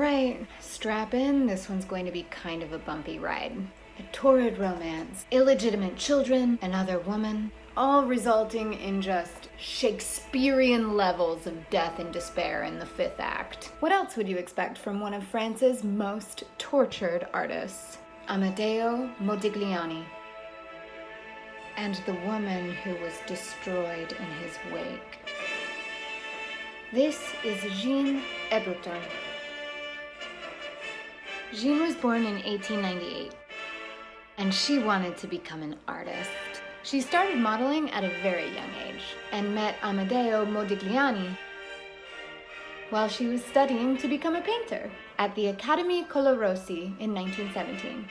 Alright, strap in, this one's going to be kind of a bumpy ride. A torrid romance, illegitimate children, another woman, all resulting in just Shakespearean levels of death and despair in the fifth act. What else would you expect from one of France's most tortured artists? Amedeo Modigliani. And the woman who was destroyed in his wake. This is Jeanne Hébuterne. Jeanne was born in 1898, and she wanted to become an artist. She started modeling at a very young age, and met Amedeo Modigliani while she was studying to become a painter at the Accademia Colorossi in 1917.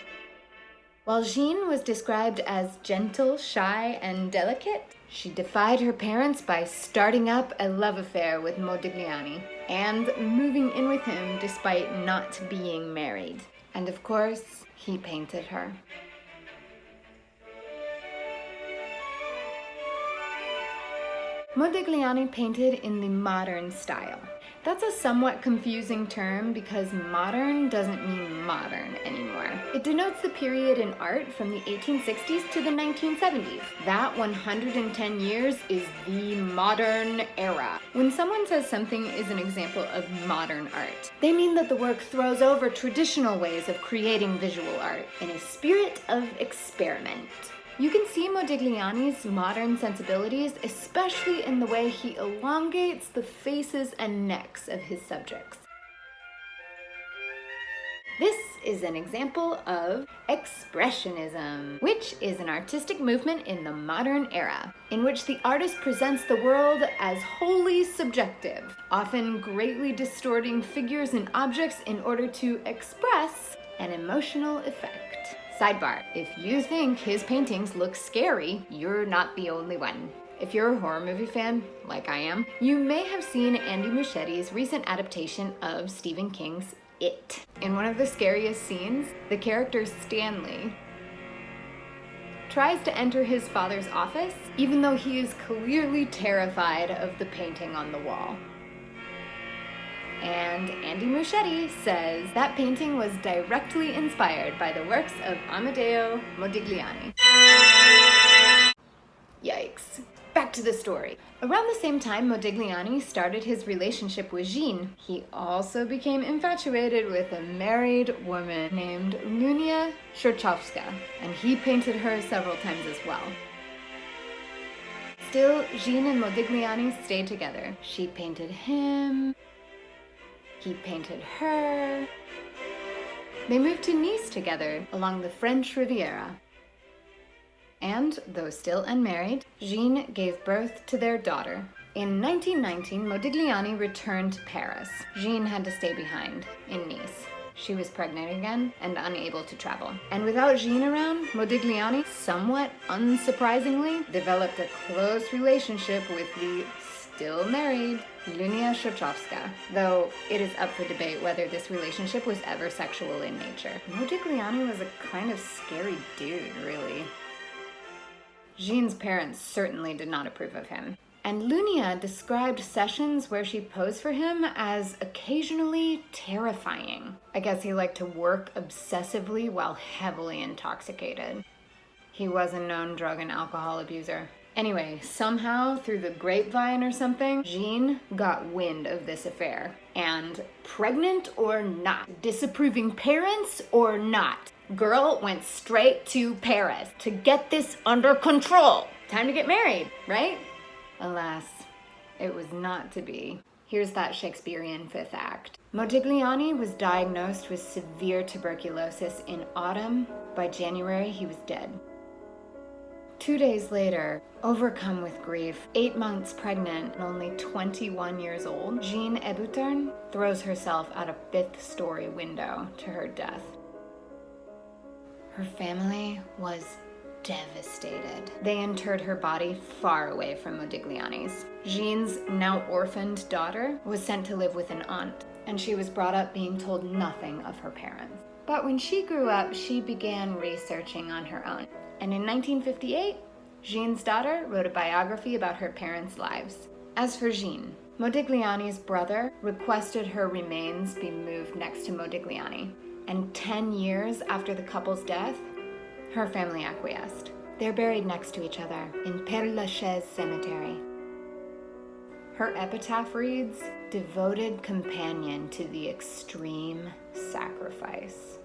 While Jeanne was described as gentle, shy, and delicate, she defied her parents by starting up a love affair with Modigliani and moving in with him despite not being married. And of course, he painted her. Modigliani painted in the modern style. That's a somewhat confusing term because modern doesn't mean modern anymore. It denotes the period in art from the 1860s to the 1970s. That 110 years is the modern era. When someone says something is an example of modern art, they mean that the work throws over traditional ways of creating visual art in a spirit of experiment. You can see Modigliani's modern sensibilities, especially in the way he elongates the faces and necks of his subjects. This is an example of expressionism, which is an artistic movement in the modern era, in which the artist presents the world as wholly subjective, often greatly distorting figures and objects in order to express an emotional effect. Sidebar, if you think his paintings look scary, you're not the only one. If you're a horror movie fan, like I am, you may have seen Andy Muschietti's recent adaptation of Stephen King's It. In one of the scariest scenes, the character Stanley tries to enter his father's office, even though he is clearly terrified of the painting on the wall. And Andy Muschietti says that painting was directly inspired by the works of Amedeo Modigliani. Yikes. Back to the story. Around the same time Modigliani started his relationship with Jeanne, he also became infatuated with a married woman named Lunia Szorczowska, and he painted her several times as well. Still, Jeanne and Modigliani stayed together. She painted him, he painted her. They moved to Nice together along the French Riviera. And, though still unmarried, Jeanne gave birth to their daughter. In 1919, Modigliani returned to Paris. Jeanne had to stay behind in Nice. She was pregnant again and unable to travel. And without Jeanne around, Modigliani, somewhat unsurprisingly, developed a close relationship with the still married Lunia Szorczowska, though it is up for debate whether this relationship was ever sexual in nature. Modigliani was a kind of scary dude, really. Jeanne's parents certainly did not approve of him. And Lunia described sessions where she posed for him as occasionally terrifying. I guess he liked to work obsessively while heavily intoxicated. He was a known drug and alcohol abuser. Anyway, somehow, through the grapevine or something, Jeanne got wind of this affair. And pregnant or not, disapproving parents or not, girl went straight to Paris to get this under control. Time to get married, right? Alas, it was not to be. Here's that Shakespearean fifth act. Modigliani was diagnosed with severe tuberculosis in autumn. By January, he was dead. 2 days later, overcome with grief, 8 months pregnant and only 21 years old, Jeanne Hébuterne throws herself out a 5th-story window to her death. Her family was devastated. They interred her body far away from Modigliani's. Jeanne's now orphaned daughter was sent to live with an aunt, and she was brought up being told nothing of her parents. But when she grew up, she began researching on her own. And in 1958, Jeanne's daughter wrote a biography about her parents' lives. As for Jeanne, Modigliani's brother requested her remains be moved next to Modigliani, and 10 years after the couple's death, her family acquiesced. They're buried next to each other in Père Lachaise Cemetery. Her epitaph reads, "Devoted companion to the extreme sacrifice."